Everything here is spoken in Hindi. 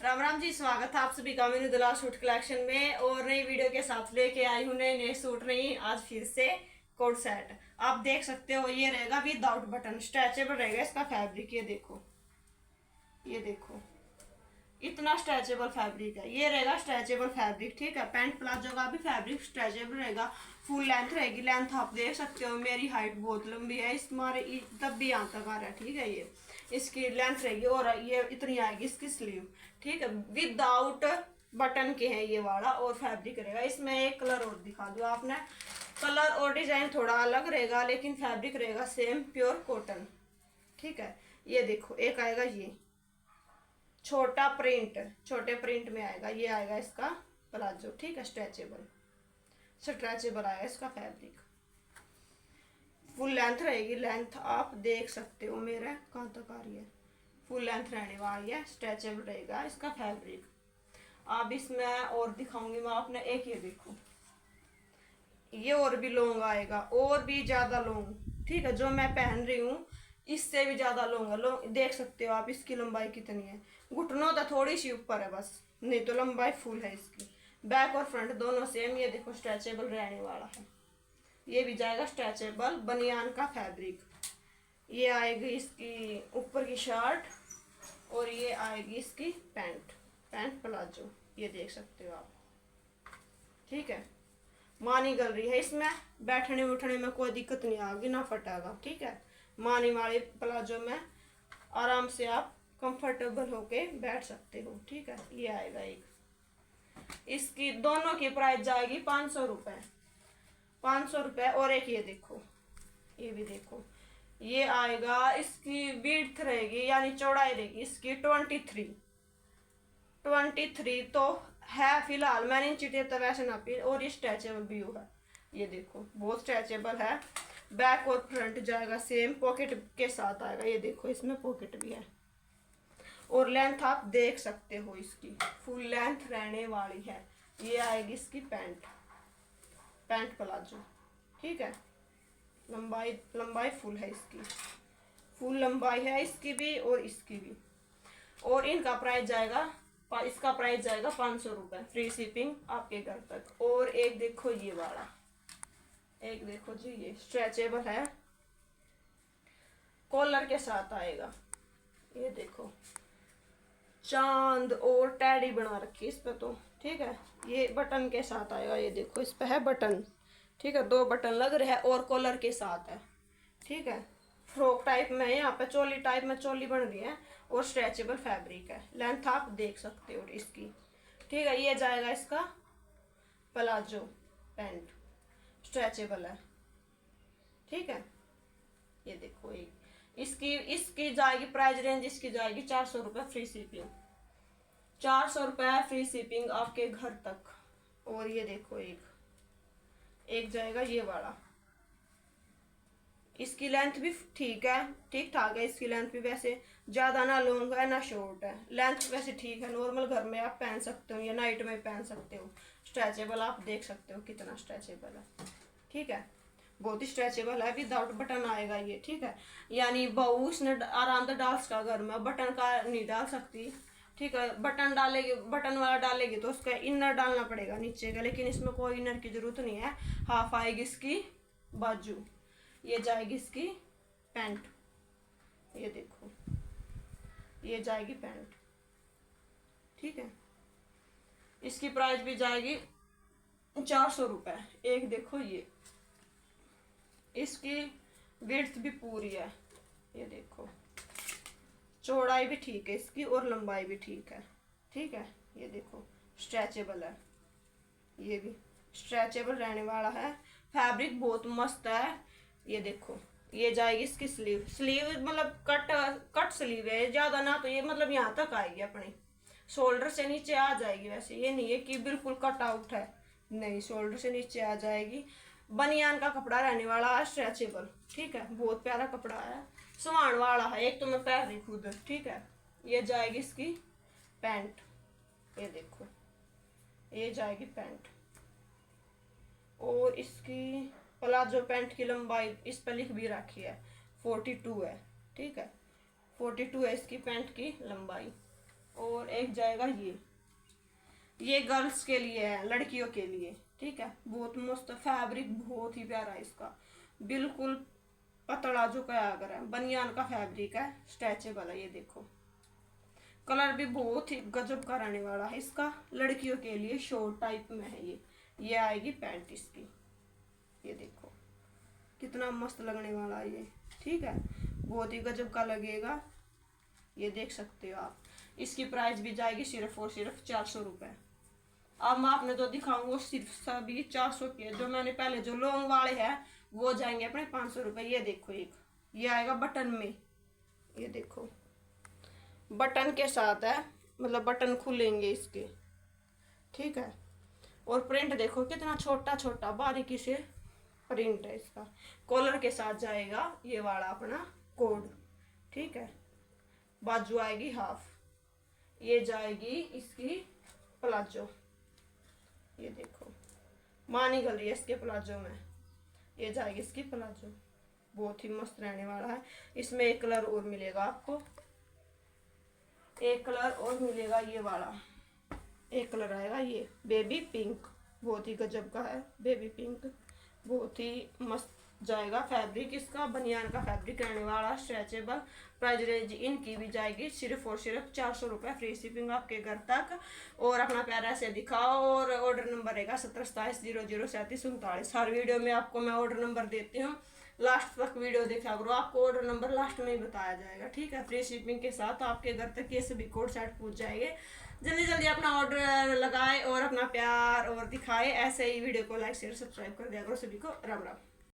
राम राम जी, स्वागत है आप सभी का मेरे दुला सूट कलेक्शन में। और नई वीडियो के साथ लेके आई हूँ नए नए सूट। नहीं, आज फिर से कोट सेट आप देख सकते हो। ये रहेगा विदाउट बटन, स्ट्रेचेबल रहेगा इसका फैब्रिक। ये देखो, ये देखो, इतना स्ट्रेचेबल फैब्रिक है। ये रहेगा स्ट्रेचेबल फैब्रिक, ठीक है। पैंट प्लाजो का भी फैब्रिक स्ट्रेचेबल रहेगा। फुल लेंथ रहेगी। लेंथ आप देख सकते हो, मेरी हाइट बहुत लंबी है, इस मारे तब भी यहाँ तक आ रहा है, ठीक है। ये इसकी लेंथ रहेगी और ये इतनी आएगी इसकी स्लीव, ठीक है। विदाउट बटन के हैं ये वाला। और फैब्रिक रहेगा इसमें। एक कलर और दिखा दो आपने। कलर और डिजाइन थोड़ा अलग रहेगा, लेकिन फैब्रिक रहेगा सेम, प्योर कॉटन, ठीक है। ये देखो, एक आएगा ये छोटा प्रिंट, छोटे प्रिंट में आएगा। ये आएगा इसका प्लाजो, ठीक है। स्ट्रेचेबल, स्ट्रेचेबल आएगा इसका फैब्रिक। फुल लेंथ रहेगी। लेंथ आप देख सकते हो, मेरा कहाँ तक आ रही है। फुल लेंथ रहने वाली है। स्ट्रेचेबल रहेगा इसका फैब्रिक। अब इसमें और दिखाऊंगी मैं आपने। एक ये देखो, ये और भी लॉन्ग आएगा, और भी ज्यादा लॉन्ग, ठीक है। जो मैं पहन रही हूँ इससे भी ज्यादा लॉन्ग है। लॉन्ग देख सकते हो आप, इसकी लंबाई कितनी है। घुटनों तो थोड़ी सी ऊपर है बस, नहीं तो लंबाई फुल है इसकी। बैक और फ्रंट दोनों सेम। ये देखो, स्ट्रेचेबल रहने वाला है। ये भी जाएगा स्ट्रेचेबल बनियान का फैब्रिक। ये आएगी इसकी ऊपर की शर्ट, और ये आएगी इसकी पैंट, पैंट प्लाजो। ये देख सकते हो आप, ठीक है। मानी गल रही है इसमें। बैठने उठने में कोई दिक्कत नहीं आएगी, ना फटेगा, ठीक है। मानी वाले प्लाजो में आराम से आप कंफर्टेबल होके बैठ सकते हो, ठीक है। ये आएगा एक। इसकी दोनों की प्राइस जाएगी 500 रुपये, 500 रुपये। और एक ये देखो, ये भी देखो। ये आएगा, इसकी विड्थ रहेगी यानी चौड़ाई रहेगी इसकी 23 तो है फिलहाल। मैंने इंची तो वैसे नापी। और ये स्ट्रेचेबल भी है। ये देखो, बहुत स्ट्रेचेबल है। बैक और फ्रंट जाएगा सेम, पॉकेट के साथ आएगा। ये देखो, इसमें पॉकेट भी है। और लेंथ आप देख सकते हो, इसकी फुल लेंथ रहने वाली है। ये आएगी इसकी पैंट, पैंट प्लाजो, ठीक है। लंबाई लंबाई फुल है इसकी, फुल लंबाई है इसकी भी और इसकी भी। और इनका प्राइस जाएगा, इसका प्राइस जाएगा 500 रुपये, फ्री शिपिंग आपके घर तक। और एक देखो ये वाला, एक देखो जी, ये स्ट्रेचेबल है, कॉलर के साथ आएगा। ये देखो, चांद और टैडी बना रखी है इस पे तो, ठीक है। ये बटन के साथ आएगा। ये देखो, इस पे है बटन, ठीक है। 2 बटन लग रहे हैं और कॉलर के साथ है, ठीक है। फ्रॉक टाइप में, यहाँ पे चोली टाइप में चोली बन रही है। और स्ट्रेचेबल फैब्रिक है। लेंथ आप देख सकते हो इसकी, ठीक है। ये जाएगा इसका प्लाजो पैंट, स्ट्रेचेबल है, ठीक है। ये देखो, एक इसकी इसकी जाएगी प्राइस रेंज, इसकी जाएगी 400 रुपये, फ्री शिपिंग। 400 रुपये फ्री शिपिंग आपके घर तक। और ये देखो, एक जाएगा ये वाला। इसकी लेंथ भी ठीक है, ठीक ठाक है। इसकी लेंथ भी वैसे ज्यादा ना लॉन्ग है ना शॉर्ट है। लेंथ वैसे ठीक है, नॉर्मल घर में आप पहन सकते हो या नाइट में पहन सकते हो। स्ट्रेचेबल आप देख सकते हो कितना स्ट्रेचेबल है, ठीक है। बहुत ही स्ट्रेचेबल है। विदाउट बटन आएगा ये, ठीक है। यानी बहू इसने आराम से डाल सका घर में, बटन का नहीं डाल सकती, ठीक है। बटन डालेगी, बटन वाला डालेगी तो उसका इनर डालना पड़ेगा नीचे का, लेकिन इसमें कोई इनर की जरूरत नहीं है। हाफ आएगी इसकी बाजू। ये जाएगी इसकी पैंट। ये देखो, ये जाएगी पैंट, ठीक है। इसकी प्राइस भी जाएगी 400 रुपये। एक देखो, ये इसकी विड्थ भी पूरी है। ये देखो, चौड़ाई भी ठीक है इसकी और लंबाई भी ठीक है, ठीक है। ये देखो, स्ट्रेचेबल है। ये भी स्ट्रेचेबल रहने वाला है। फैब्रिक बहुत मस्त है। ये देखो, ये जाएगी इसकी स्लीव। स्लीव मतलब कट स्लीव है, ज्यादा ना तो ये मतलब यहाँ तक आएगी अपनी, शोल्डर से नीचे आ जाएगी। वैसे ये नहीं है कि बिल्कुल कट आउट है, नहीं, शोल्डर से नीचे आ जाएगी। बनियान का कपड़ा रहने वाला है, स्ट्रेचेबल, ठीक है। बहुत प्यारा कपड़ा है, सुहान वाला है। एक तो मैं पहन रही खुद, ठीक है। ये जाएगी इसकी पैंट। ये देखो, ये जाएगी पैंट। और इसकी प्लाजो पैंट की लंबाई इस पर लिख भी रखी है, 42 है, ठीक है। 42 है इसकी पैंट की लंबाई। और एक जाएगा ये गर्ल्स के लिए है, लड़कियों के लिए, ठीक है। बहुत मस्त फैब्रिक, बहुत ही प्यारा है इसका, बिल्कुल पतला जो क्या अगर है, बनियान का फैब्रिक है, स्ट्रेचेबल है। ये देखो कलर भी बहुत ही गजब का रहने वाला है इसका, लड़कियों के लिए शॉर्ट टाइप में है ये आएगी पैंट इसकी। ये देखो कितना मस्त लगने वाला है ये, ठीक है, बहुत ही गजब का लगेगा। ये देख सकते हो आप, इसकी प्राइस भी जाएगी सिर्फ और सिर्फ 400 रुपये। अब मैं आपने जो दिखाऊंगा वो सिर्फ सभी 400 के, जो मैंने पहले जो लॉन्ग वाले हैं वो जाएंगे अपने 500 रुपये। ये देखो एक ये आएगा बटन में, ये देखो बटन के साथ है, मतलब बटन खुलेंगे इसके, ठीक है। और प्रिंट देखो कितना छोटा छोटा बारीकी से प्रिंट है इसका। कॉलर के साथ जाएगा ये वाला अपना कोड, ठीक है। बाजू आएगी हाफ, ये जाएगी इसकी प्लाजो। ये देखो मानी गल रही है इसके प्लाजो में, ये जाएगी इसकी प्लाजो, बहुत ही मस्त रहने वाला है। इसमें एक कलर और मिलेगा आपको, एक कलर और मिलेगा, ये वाला एक कलर आएगा ये बेबी पिंक, बहुत ही गजब का है बेबी पिंक, बहुत ही मस्त जाएगा। फैब्रिक इसका बनियान का फैब्रिक रहने वाला, स्ट्रेचेबल। प्राइस रेंज इनकी भी जाएगी सिर्फ और सिर्फ 400 रुपये, फ्री शिपिंग आपके घर तक। और अपना प्यारा से दिखाओ, और ऑर्डर नंबर रहेगा 7027003739। हर वीडियो में आपको मैं ऑर्डर नंबर देती हूँ, लास्ट तक वीडियो देखा करो, आपको ऑर्डर नंबर लास्ट में ही बताया जाएगा, ठीक है। फ्री शिपिंग के साथ आपके घर तक ये सभी कोड सेट पहुँच जाएंगे। जल्दी जल्दी अपना ऑर्डर लगाए और अपना प्यार और दिखाए। ऐसे ही वीडियो को लाइक शेयर सब्सक्राइब कर दिया करो। सभी को राम राम।